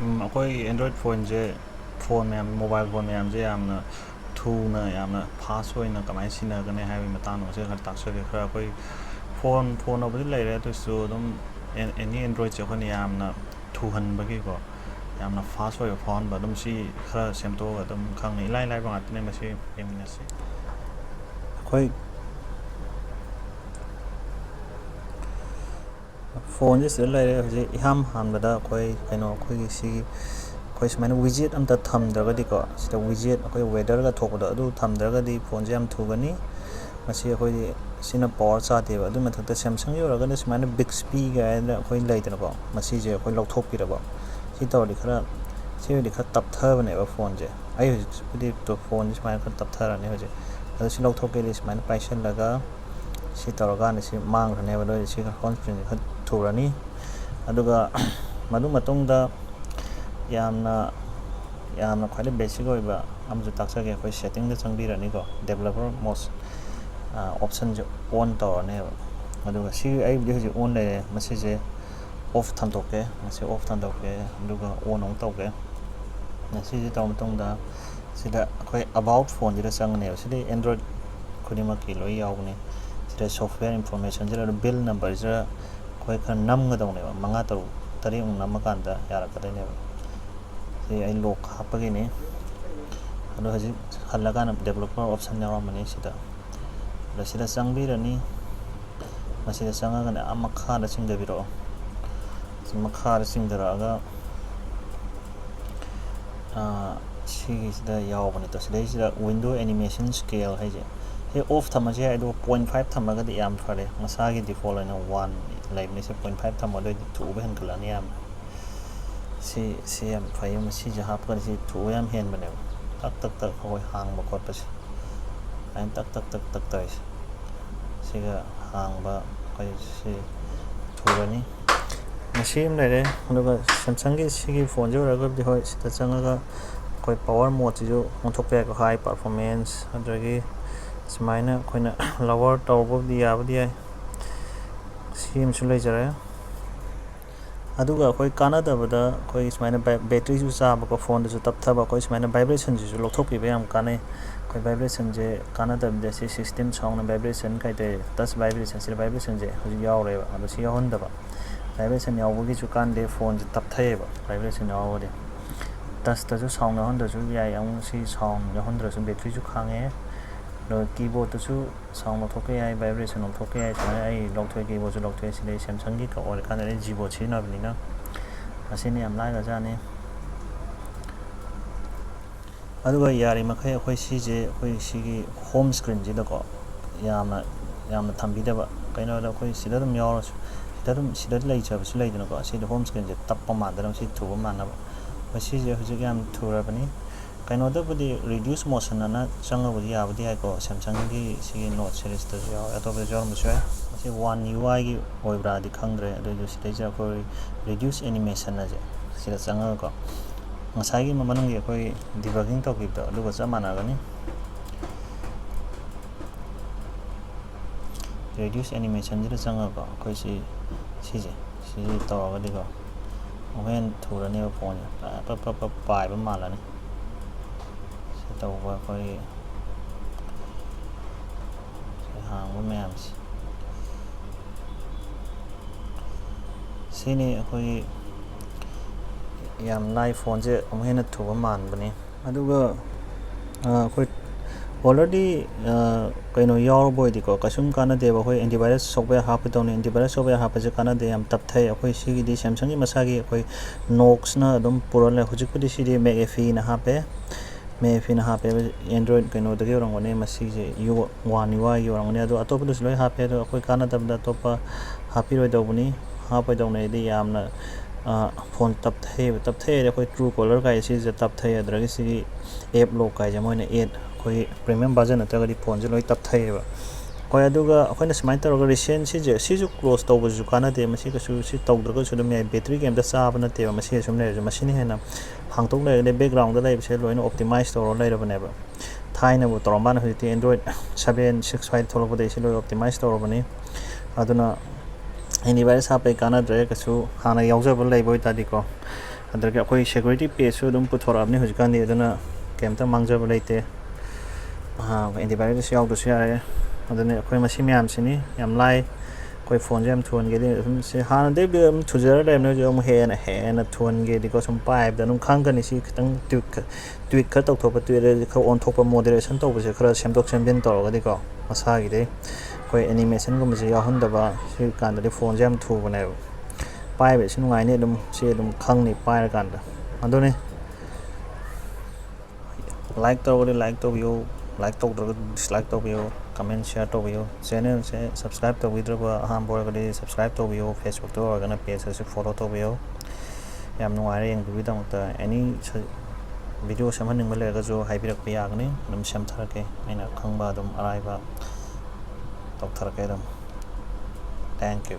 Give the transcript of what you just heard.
ꯑꯩꯈꯣꯏ ꯑꯦꯟꯗ꯭ꯔꯣꯏꯗ ꯐꯣꯟꯁꯦ mobile phone ꯃꯌꯥꯝꯁꯦ ꯌꯥꯝꯅ ꯊꯨꯅ ꯌꯥꯝꯅ ꯐꯥꯁ ꯑꯣꯏꯅ ꯀꯃꯥꯏꯅ ꯁꯤꯖꯤꯟꯅꯒꯅꯤ ꯍꯥꯏꯕꯒꯤ ꯃꯇꯥꯡꯗ ꯈꯔ ꯇꯥꯛꯆꯒꯦ ꯈꯔ ꯑꯩꯈꯣꯏ ꯐꯣꯟꯕꯨꯗꯤ ꯂꯩꯔꯦ ꯑꯗꯨꯁꯨ ꯑꯗꯨꯝ ꯑꯦꯅꯤ ꯑꯦꯟꯗ꯭ꯔꯣꯏꯗꯁꯦ ꯑꯩꯈꯣꯏꯅ ꯌꯥꯝꯅ ꯊꯨꯍꯟꯕꯒꯤꯀꯣ ꯌꯥꯝꯅ ꯐꯥꯁ ꯑꯣꯏꯕ ꯐꯥꯎꯍꯟꯕ ꯑꯗꯨꯝ ꯁꯤ ꯈꯔ ꯁꯦꯝꯗꯣꯛꯑꯒ ꯑꯗꯨꯝ ꯈꯪꯉꯤ ꯏꯂꯥꯏ ꯂꯥꯏꯕ ꯉꯥꯛꯇꯅꯦ ꯃꯁꯤ ꯌꯦꯡꯃꯤꯟꯅꯁꯤ ꯑꯩꯈꯣꯏ ꯐꯣꯟꯁꯦ ꯁꯤꯗ ꯂꯩꯔꯦ ꯍꯧꯖꯤꯛ ꯏꯍꯥꯟ ꯍꯥꯟꯕꯗ ꯑꯩꯈꯣꯏꯒꯤ ꯁꯤꯒꯤ ꯑꯩꯈꯣꯏ ꯁꯨꯃꯥꯏꯅ ꯋꯤꯖꯦꯠ ꯑꯝꯇ ꯊꯝꯗ꯭ꯔꯒꯗꯤꯀꯣ ꯁꯤꯗ ꯋꯤꯖꯦꯠ ꯑꯩꯈꯣꯏ ꯋꯦꯗꯔꯒ ꯊꯣꯛꯄꯗꯣ ꯑꯗꯨ ꯊꯝꯗ꯭ꯔꯒꯗꯤ ꯐꯣꯟꯁꯦ ꯌꯥꯝ ꯊꯨꯒꯅꯤ ꯃꯁꯤ ꯑꯩꯈꯣꯏꯗꯤ ꯁꯤꯅ ꯄꯋꯥꯔ ꯆꯥꯗꯦꯕ ꯑꯗꯨꯒꯤ ꯃꯊꯛꯇ ꯁꯦꯝꯁꯪꯒꯤ ꯑꯣꯏꯔꯒꯅ ꯁꯨꯃꯥꯏꯅ ꯕꯤꯛꯁꯄꯤ ꯀꯥꯏꯅ ꯑꯩꯈꯣꯏ ꯂꯩꯗꯅꯀꯣ ꯃꯁꯤꯁꯦ ꯑꯩꯈꯣꯏ ꯂꯧꯊꯣꯛꯄꯤꯔꯕ ꯁꯤ ꯇꯧꯔꯗꯤ ꯁꯤꯕꯨꯗꯤ ꯈꯔ ꯇꯞꯊꯕꯅꯦꯕ ꯐꯣꯟꯁꯦ ꯑꯩ ꯍꯧꯖꯤꯛꯄꯨꯗꯤ ꯐꯣꯟꯁꯦ ꯁꯨꯃꯥꯏꯅ ꯈꯔ ꯇꯞꯊꯔꯅꯤ ꯍꯧꯖꯤꯛ ꯑꯗꯣ ꯁꯤ ꯂꯧꯊꯣꯛꯀꯦꯗꯤ ꯁꯨꯃꯥꯏꯅ ꯄꯥꯏꯁꯤꯜꯂꯒ ꯁꯤ ꯇꯧꯔꯀꯥꯟꯗ ꯁꯤ ꯃꯥꯡꯈ꯭ꯔꯅꯦꯕ ꯑꯗꯨꯑꯣꯏꯗꯤ ꯁꯤ ꯍꯣꯝ ꯁꯀ꯭ꯔꯤꯟꯁꯦ ꯈꯔ ꯊꯨꯔꯅꯤ ꯑꯗꯨꯒ ꯃꯗꯨ ꯃꯇꯨꯡꯗ ꯌꯥꯝꯅ ꯈ꯭ꯋꯥꯏꯗꯒꯤ ꯕꯦꯁꯤꯛ ꯑꯣꯏꯕ ꯑꯃꯁꯨ ꯇꯥꯛꯆꯒꯦ ꯑꯩꯈꯣই ꯁꯦꯠꯇꯤꯡꯗ ꯆꯪꯕꯤꯔꯅꯤꯀꯣ ꯗꯦꯕꯂꯞꯄꯔ ꯃꯣꯗ ꯑꯣꯞꯁꯟꯁꯦ ꯑꯣꯟ ꯇꯧꯔꯅꯦꯕ ꯑꯗꯨꯒ ꯁꯤ ꯑꯩꯕꯨꯗꯤ ꯍꯧꯖꯤꯛ ꯑꯣꯟ ꯂꯩꯔꯦ ꯃꯁꯤꯁꯦ ꯑꯣꯐ ꯊꯝꯗꯣꯛꯀꯦ ꯃꯁꯤ ꯑꯣꯐ ꯊꯝꯗꯣꯛꯀꯦ ꯑꯗꯨꯒ ꯑꯣꯟ ꯑꯃꯨꯛ ꯇꯧꯒꯦ ꯁꯤꯁꯦ ꯇꯧꯔ ꯃꯇꯨꯡꯗ ꯁꯤꯗ ꯑꯩꯈꯣꯏ ꯑꯕꯥꯎꯠ ꯐꯣꯟꯁꯤꯗ ꯆꯪꯒꯅꯦꯕ ꯁꯤꯗꯤ ꯑꯦꯟꯗ꯭ꯔꯣꯏꯗ ꯈꯨꯗꯤꯡꯃꯛꯀꯤ ꯂꯣꯏ ꯌꯥꯎꯕꯅꯤ ꯁꯤꯗ ꯁꯣꯐꯋꯦꯌꯔ ꯏꯟꯐꯣꯔꯃꯦꯁꯟꯁꯤꯗ ꯕꯤꯜ ꯅꯝꯕꯔꯁꯤꯗ ꯑꯩꯈꯣꯏ ꯈꯔ ꯅꯝꯒꯗꯧꯅꯦꯕ 5 ꯇꯔꯨꯛ 3ꯃꯨꯛ ꯅꯝꯃꯀꯥꯟꯗ ꯌꯥꯔꯛꯀꯗꯣꯏꯅꯦꯕ ꯁꯤ ꯑꯩ ꯂꯣꯛ ꯍꯥꯞꯄꯒꯤꯅꯤ ꯑꯗꯣ ꯍꯧꯖꯤꯛ ꯍꯜꯂꯀꯥꯟꯗ ꯗꯦꯕꯂꯞꯄꯔ ꯑꯣꯞꯁꯟ ꯌꯥꯎꯔꯝꯕꯅꯤ ꯁꯤꯗ ꯑꯗ ꯁꯤꯗ ꯆꯪꯕꯤꯔꯅꯤ ꯃꯁꯤꯗ ꯆꯪꯉꯒꯅ ꯃꯈꯥꯗ ꯆꯤꯡꯊꯕꯤꯔꯛꯑꯣ ꯃꯈꯥꯗ ꯆꯤꯡꯊꯔꯛꯑꯒ ꯁꯤꯒꯤꯁꯤꯗ ꯌꯥꯎꯕꯅꯤꯗꯣ ꯁꯤꯗꯩꯁꯤꯗ ꯋꯤꯟꯗꯣ ꯑꯦꯅꯤꯃꯦꯁꯟ ꯁ꯭ꯀꯦꯜ ꯍꯥꯏꯁꯦ ꯁꯤ ꯑꯣꯐ ꯊꯝꯃꯁꯨ ꯌꯥꯏ ꯑꯗꯨꯒ 0.5 ꯊꯝꯃꯒꯗꯤ ꯌꯥꯝ ꯐꯔꯦ ꯃꯁꯥꯒꯤ ꯗꯤꯐꯣꯜꯠ ꯑꯣꯏꯅ 1 ꯂꯩꯕꯅꯤ ꯁꯤ 0.5 ꯊꯝꯃꯣ ꯑꯗꯨꯑꯣꯏꯗꯤ ꯊꯨꯕ ꯍꯦꯟꯒꯠꯂꯛꯑꯅꯤ ꯌꯥꯝꯅ ꯁꯤ ꯌꯥꯝ ꯐꯩ ꯃꯁꯤꯁꯦ ꯍꯥꯞꯄꯒꯗꯤ ꯁꯤ ꯊꯨꯕ ꯌꯥꯝ ꯍꯦꯟꯕꯅꯦꯕ ꯇꯛ ꯑꯩꯈꯣꯏ ꯍꯥꯡꯕ ꯈꯣꯠꯄꯁꯦ ꯑꯩꯅ ꯇꯛ ꯇꯧꯔꯤꯁꯦ ꯁꯤꯒ ꯍꯥꯡꯕ ꯑꯩꯈꯣꯏ ꯁꯤ ꯊꯨꯔꯅꯤ ꯃꯁꯤ ꯑꯃ ꯂꯩꯔꯦ ꯑꯗꯨꯒ ꯁꯦꯝꯁꯪꯒꯤ ꯁꯤꯒꯤ ꯐꯣꯟꯁꯦ ꯑꯣꯏꯔꯒꯕꯨꯗꯤ ꯍꯣꯏ ꯁꯤꯗ ꯆꯪꯉꯒ ꯑꯩꯈꯣꯏ ꯄꯋꯥꯔ ꯃꯣꯗꯁꯤꯁꯨ ꯑꯣꯟꯊꯣꯛꯄ ꯌꯥꯏꯀꯣ ꯍꯥꯏ ꯄꯔꯐꯣꯔꯃꯦꯟꯁ ꯑꯗꯨꯗꯒꯤ ꯁꯨꯃꯥꯏꯅ ꯑꯩꯈꯣꯏꯅ ꯂꯋꯔ ꯇꯧꯕꯕꯨꯗꯤ ꯌꯥꯕꯗꯤ ꯌꯥꯏ ꯁꯤ ꯑꯃꯁꯨ ꯂꯩꯖꯔꯦ ꯑꯗꯨꯒ ꯑꯩꯈꯣꯏ ꯀꯥꯟꯅꯗꯕꯗ ꯑꯩꯈꯣꯏ ꯁꯨꯃꯥꯏꯅ ꯕꯦꯇ꯭ꯔꯤꯁꯨ ꯆꯥꯕꯀꯣ ꯐꯣꯟꯗꯁꯨ ꯇꯞꯊꯕ ꯑꯩꯈꯣꯏ ꯁꯨꯃꯥꯏꯅ ꯚꯥꯏꯕ꯭ꯔꯦꯁꯟꯁꯤꯁꯨ ꯂꯧꯊꯣꯛꯄꯤꯕ ꯌꯥꯝ ꯀꯥꯟꯅꯩ ꯑꯩꯈꯣꯏ ꯚꯥꯏꯕ꯭ꯔꯦꯁꯟꯁꯦ ꯀꯥꯟꯅꯗꯕꯗ ꯁꯤ ꯁꯤꯁꯇꯦꯝ ꯁꯥꯎꯟ ꯚꯥꯏꯕ꯭ꯔꯦꯁꯟ ꯀꯩꯇꯧꯔꯦ ꯇꯆ ꯚꯥꯏꯕ꯭ꯔꯦꯁꯟ ꯁꯤꯗ ꯚꯥꯏꯕ꯭ꯔꯦꯁꯟꯁꯦ ꯍꯧꯖꯤꯛ ꯌꯥꯎꯔꯦꯕ ꯑꯗꯣ ꯁꯤ ꯌꯥꯎꯍꯟꯗꯕ ꯚꯥꯏꯕ꯭ꯔꯦꯁꯟ ꯌꯥꯎꯕꯒꯤꯁꯨ ꯀꯥꯟꯗꯦ ꯐꯣꯟꯁꯦ ꯇꯞꯊꯩꯑꯕ ꯚꯥꯏꯕ꯭ꯔꯦꯁꯟ ꯌꯥꯎꯔꯒꯗꯤ ꯇꯆꯇꯁꯨ ꯁꯥꯎꯟ ꯌꯥꯎꯍꯟꯗ꯭ꯔꯁꯨ ꯌꯥꯏ ꯑꯃꯨꯛ ꯁꯤ ꯁꯥꯎꯟ ꯌꯥꯎꯍꯟꯗ꯭ꯔꯁꯨ ꯕꯦꯇ꯭ꯔꯤꯁꯨ ꯈꯥꯡꯉꯦ ꯑꯗꯨꯒ ꯀꯤꯕꯣꯔꯗꯇꯁꯨ ꯁꯥꯎꯟ ꯂꯧꯊꯣꯛꯄ ꯌꯥꯏ ꯚꯥꯏꯕ꯭ꯔꯦꯁꯟ ꯂꯧꯊꯣꯛꯄ ꯌꯥꯏ ꯁꯨꯃꯥꯏꯅ ꯑꯩ ꯂꯧꯊꯣꯛꯑꯦ ꯀꯤꯕꯣꯔꯗꯁꯨ ꯂꯧꯊꯣꯛꯑꯦ ꯁꯤꯗꯩ ꯁꯦꯝꯁꯪꯒꯤ ꯑꯣꯏꯔꯀꯥꯟꯗ ꯑꯩ ꯖꯤꯕꯣꯠ ꯁꯤꯖꯤꯟꯅꯕꯅꯤꯅ ꯑꯁꯤꯅ ꯌꯥꯝ ꯂꯥꯏꯒ꯭ꯔꯖꯥꯠꯅꯤ ꯑꯗꯨꯒ ꯌꯥꯔꯤꯃꯈꯩ ꯑꯩꯈꯣꯏ ꯁꯤꯁꯦ ꯑꯩꯈꯣই ꯁꯤꯒꯤ ꯍꯣꯝ ꯁꯀ꯭ꯔꯤꯟꯁꯤꯗꯀꯣ ꯌꯥꯝꯅ ꯊꯝꯕꯤꯗꯕ ꯀꯩꯅꯣꯗ ꯑꯩꯈꯣꯏ ꯁꯤꯗ ꯑꯗꯨꯝ ꯌꯥꯎꯔꯁꯨ ꯁꯤꯗ ꯂꯩꯖꯕꯁꯨ ꯂꯩꯗꯅꯀꯣ ꯁꯤꯗ ꯍꯣꯝ ꯁꯀ꯭ꯔꯤꯟꯁꯦ ꯇꯞꯄ ꯃꯥꯟꯗꯅꯕ ꯁꯤ ꯊꯨꯕ ꯃꯥꯟꯅꯕ ꯁꯤꯁꯦ ꯍꯧꯖꯤꯛ ꯌꯥꯝ ꯊꯨꯔꯕꯅꯤ ꯀꯩꯅꯣꯗꯕꯨꯗꯤ ꯔꯤꯗ꯭ꯌꯨꯁ ꯃꯣꯁꯟ ꯑꯅ ꯆꯪꯉꯕꯨꯗꯤ ꯌꯥꯕꯨꯗꯤ ꯌꯥꯏꯀꯣ ꯁꯦꯝꯁꯪꯒꯤ ꯁꯤꯒꯤ ꯅꯣꯠ ꯁꯦꯔꯤꯁꯇꯁꯨ ꯌꯥꯎꯋꯦ ꯑꯇꯣꯞꯄꯗꯁꯨ ꯌꯥꯎꯔꯝꯕꯁꯨ ꯌꯥꯏ ꯃꯁꯤ 1 UI ꯑꯣꯏꯕ꯭ꯔꯥꯗꯤ ꯈꯪꯗ꯭ꯔꯦ ꯑꯗꯨꯏꯗꯨ ꯁꯤꯗꯩꯁꯤꯗ ꯑꯩꯈꯣই ꯔꯤꯗ꯭ꯌꯨꯁ ꯑꯦꯅꯤꯃꯦꯁꯟ ꯑꯁꯦ ꯁꯤꯗ ꯆꯪꯉꯒꯀꯣ ꯉꯁꯥꯏꯒꯤ ꯃꯅꯨꯡꯒꯤ ꯑꯩꯈꯣꯏ ꯗꯤꯕꯒꯤꯡ ꯇꯧꯈꯤꯕꯗꯣ ꯑꯗꯨꯒ ꯆꯞ ꯃꯥꯟꯅꯒꯅꯤ ꯔꯤꯗ꯭ꯌꯨꯁ ꯑꯦꯅꯤꯃꯦꯁꯟꯁꯤꯗ ꯆꯪꯉꯒꯀꯣ ꯑꯩꯈꯣꯏ ꯁꯤꯁꯦ ꯇꯧꯔꯒꯗꯤꯀꯣ ꯑꯃꯨꯛ ꯍꯦꯟꯅ ꯊꯨꯔꯅꯦꯕ ꯐꯣꯟꯁꯦ ꯄꯞ ꯄꯥꯏꯕ ꯃꯥꯜꯂꯅꯤ ꯁꯤ ꯇꯧꯕ ꯑꯩꯈꯣꯏ ꯍꯥꯡꯕ ꯃꯌꯥꯝꯁꯦ ꯁꯤꯅꯤ ꯑꯩꯈꯣꯏꯒꯤ ꯌꯥꯝ ꯂꯥꯏ ꯐꯣꯟꯁꯦ ꯑꯃꯨꯛ ꯍꯦꯟꯅ ꯊꯨꯕ ꯃꯥꯟꯕꯅꯤ ꯑꯗꯨꯒ ꯑꯩꯈꯣꯏ ꯑꯣꯜꯔꯦꯗꯤ ꯀꯩꯅꯣ ꯌꯥꯎꯔꯕ ꯑꯣꯏꯗꯤꯀꯣ ꯀꯩꯁꯨꯝ ꯀꯥꯟꯅꯗꯦꯕ ꯑꯩꯈꯣꯏ ꯑꯦꯟꯇꯤꯚꯥꯏꯔꯁ ꯁꯣꯐꯋꯦꯌꯔ ꯍꯥꯞꯀꯗꯧꯅꯤ ꯑꯦꯟꯇꯤꯚꯥꯏꯔꯁ ꯁꯣꯐꯋꯦꯌꯔ ꯍꯥꯞꯄꯁꯦ ꯀꯥꯟꯅꯗꯦ ꯌꯥꯝ ꯇꯞꯊꯩ ꯑꯩꯈꯣꯏ ꯁꯤꯒꯤꯗꯤ ꯁꯦꯝꯁꯪꯒꯤ ꯃꯁꯥꯒꯤ ꯑꯩꯈꯣꯏ ꯅꯣꯛꯁꯅ ꯑꯗꯨꯝ ꯄꯨꯔ ꯂꯩ ꯍꯧꯖꯤꯛꯄꯨꯗꯤ ꯁꯤꯗꯤ ꯃꯦꯛꯑꯦꯐꯤꯅ ꯍꯥꯞꯄꯦ ꯑꯦꯟꯗ꯭ꯔꯣꯏꯗ ꯀꯩꯅꯣꯗꯒꯤ ꯑꯣꯏꯔꯝꯒꯅꯤꯃꯁꯤꯁꯦ 1 UIꯒꯤ ꯑꯣꯏꯔꯝꯒꯅꯤ ꯑꯗꯣ ꯑꯇꯣꯞꯄꯗꯁꯨ ꯂꯣꯏ ꯍꯥꯞꯄꯦ ꯑꯗꯣ ꯑꯩꯈꯣꯏ ꯀꯥꯟꯅꯗꯕꯗ ꯑꯇꯣꯞꯄ ꯍꯥꯞꯄꯤꯔꯣꯏꯗꯧꯕꯅꯤ ꯍꯥꯞꯄꯣꯏꯗꯧꯅꯦꯗꯤ ꯌꯥꯝꯅ ꯐꯣꯟ ꯇꯞꯊꯩ ꯍꯥꯏꯗꯤ ꯑꯩꯈꯣꯏ ꯇ꯭ꯔꯨ ꯀꯣꯂꯔ ꯀꯥꯏꯁꯦ ꯁꯤꯁꯦ ꯇꯞꯊꯩ ꯑꯗꯨꯗꯒꯤ ꯁꯤꯒꯤ ꯑꯦꯞ ꯂꯣꯛ ꯀꯥꯏꯁꯦ ꯃꯣꯏꯅ ꯑꯩꯈꯣꯏ ꯄ꯭ꯔꯤꯃꯤꯌꯝ ꯚꯔꯖꯟ ꯅꯠꯇ꯭ꯔꯒꯗꯤ ꯐꯣꯟꯁꯦ ꯂꯣꯏ ꯇꯞꯊꯩꯑꯕ ꯍꯣꯏ ꯑꯗꯨꯒ ꯑꯩꯈꯣꯏꯅ ꯁꯨꯃꯥꯏꯅ ꯇꯧꯔꯒ ꯔꯤꯁꯦꯟ ꯁꯤꯁꯨ ꯀ꯭ꯂꯣꯖ ꯇꯧꯕꯁꯨ ꯀꯥꯟꯅꯗꯦ ꯃꯁꯤ ꯁꯤ ꯇꯧꯗ꯭ꯔꯒꯁꯨ ꯑꯗꯨꯝ ꯌꯥꯏ ꯕꯦꯇ꯭ꯔꯤ ꯀꯩꯝꯇ ꯆꯥꯕ ꯅꯠꯇꯦꯕ ꯃꯁꯤ ꯁꯨꯝ ꯂꯩꯔꯁꯨ ꯃꯁꯤꯅ ꯍꯦꯟꯅ ꯍꯥꯡꯇꯣꯛ ꯂꯩꯔꯒꯗꯤ ꯕꯦꯛꯒ꯭ꯔꯥꯎꯟꯗ ꯂꯩꯕꯁꯦ ꯂꯣꯏꯅ ꯑꯣꯞꯇꯤꯃꯥꯏꯖ ꯇꯧꯔ ꯂꯩꯔꯕꯅꯦꯕ ꯊꯥꯏꯅꯕꯨ ꯇꯧꯔꯝꯕꯥꯅ ꯍꯧꯖꯤꯛꯇꯤ ꯑꯦꯟꯗ꯭ꯔꯣꯏꯗ 7, 6 ꯁ꯭ꯋꯥꯏꯗ ꯊꯣꯛꯂꯛꯄꯗꯒꯤ ꯁꯤ ꯂꯣꯏ ꯑꯣꯞꯇꯤꯃꯥꯏꯖ ꯇꯧꯔꯕꯅꯤ ꯑꯗꯨꯅ ꯑꯦꯟꯇꯤꯚꯥꯏꯔꯁ ꯍꯥꯞꯄꯩ ꯀꯥꯟꯅꯗ꯭ꯔꯦ ꯀꯩꯁꯨ ꯍꯥꯟꯅ ꯌꯥꯎꯖꯕ ꯂꯩꯕ ꯑꯣꯏꯇꯥꯔꯗꯤꯀꯣ ꯑꯗꯒꯤ ꯑꯩꯈꯣꯏ ꯁꯦꯀ꯭ꯌꯨꯔꯤꯇꯤ ꯄꯦꯖꯁꯨ ꯑꯗꯨꯝ ꯄꯨꯊꯣꯔꯛꯑꯕꯅꯤ ꯍꯧꯖꯤꯛꯀꯥꯟꯗꯤ ꯑꯗꯨꯅ ꯀꯩꯝꯇ ꯃꯥꯡꯖꯕ ꯂꯩꯇꯦ ꯑꯦꯟꯇꯤꯚꯥꯏꯔꯁ ꯌꯥꯎꯗ꯭ꯔꯁꯨ ꯌꯥꯔꯦ ꯑꯗꯨꯅ ꯑꯩꯈꯣꯏ ꯃꯁꯤ ꯃꯌꯥꯝꯁꯤꯅꯤ ꯌꯥꯝ ꯂꯥꯏ ꯑꯩꯈꯣꯏ ꯐꯣꯟꯁꯦ ꯌꯥꯝ ꯊꯨꯍꯟꯒꯦꯗꯤ ꯑꯗꯨꯝ ꯁꯤ ꯍꯥꯟꯅꯗꯒꯤ ꯑꯗꯨꯝ ꯊꯨꯖꯔ ꯂꯩꯕꯅꯤ ꯍꯧꯖꯤꯛ ꯑꯃꯨꯛ ꯍꯦꯟꯅ ꯊꯨꯍꯟꯒꯦꯗꯤꯀꯣ ꯁꯨꯝ ꯄꯥꯏꯕꯗ ꯑꯗꯨꯝ ꯈꯪꯒꯅꯤ ꯁꯤ ꯈꯤꯇꯪ ꯇ꯭ꯋꯤꯠ ꯈꯔ ꯇꯧꯊꯣꯛꯄ ꯇ꯭ꯋꯤꯠ ꯈꯔ ꯑꯣꯟꯊꯣꯛꯄ ꯃꯣꯗꯦꯔꯦꯁꯟ ꯇꯧꯕꯁꯦ ꯈꯔ ꯁꯦꯝꯗꯣꯛ ꯁꯦꯝꯖꯤꯟ ꯇꯧꯔꯒꯗꯤꯀꯣ ꯃꯁꯥꯒꯤꯗꯩ ꯑꯩꯈꯣই ꯑꯦꯅꯤꯃꯦꯁꯟꯒꯨꯝꯕꯁꯦ ꯌꯥꯎꯍꯟꯗꯕ ꯁꯤ ꯀꯥꯟꯗꯗꯤ ꯐꯣꯟꯁꯦ ꯌꯥꯝ ꯊꯨꯕꯅꯦꯕ ꯄꯥꯏꯕꯁꯤ ꯅꯨꯡꯉꯥꯏꯅꯤ ꯑꯗꯨꯝ ꯁꯤ ꯑꯗꯨꯝ ꯈꯪꯅꯤ ꯄꯥꯏꯔꯀꯥꯟꯗ ꯑꯗꯨꯅꯤ ꯂꯥꯏꯛ ꯇꯧꯔꯒꯗꯤ ꯂꯥꯏꯛ ꯇꯧꯕꯤꯌꯨ ꯂꯥꯏꯛ ꯇꯧꯗ꯭ꯔꯒꯗꯤ ꯗꯤꯁꯂꯥꯏꯛ ꯇꯧꯕꯤꯌꯨ ꯀꯃꯦꯟ ꯁꯤꯌꯔ ꯇꯧꯕꯤꯌꯨ ꯆꯦꯅꯦꯜꯁꯦ ꯁꯕꯁꯀ꯭ꯔꯥꯏꯞ ꯇꯧꯕꯤꯗ꯭ꯔꯕ ꯑꯍꯥꯟꯕ ꯑꯣꯏꯔꯒꯗꯤ ꯁꯕꯁꯀ꯭ꯔꯥꯏꯞ ꯇꯧꯕꯤꯌꯨ ꯐꯦꯁꯕꯨꯛꯇ ꯑꯣꯏꯔꯒꯅ ꯄꯦꯖ ꯑꯁꯤ ꯐꯣꯂꯣ ꯇꯧꯕꯤꯌꯨ ꯌꯥꯝ ꯅꯨꯡꯉꯥꯏꯔꯦ ꯌꯦꯡꯕꯤꯕꯒꯤꯗꯃꯛꯇ ꯑꯦꯅꯤ ꯚꯤꯗꯤꯑꯣ ꯁꯦꯝꯍꯟꯅꯤꯡꯕ ꯂꯩꯔꯒꯁꯨ ꯍꯥꯏꯕꯤꯔꯛꯄ ꯌꯥꯒꯅꯤ ꯑꯗꯨꯝ ꯁꯦꯝꯊꯔꯛꯀꯦ ꯑꯩꯅ ꯈꯪꯕ ꯑꯗꯨꯝ ꯑꯔꯥꯏꯕ ꯇꯧꯊꯔꯛꯀꯦ ꯑꯗꯨꯝ ꯊꯦꯡꯛ ꯌꯨ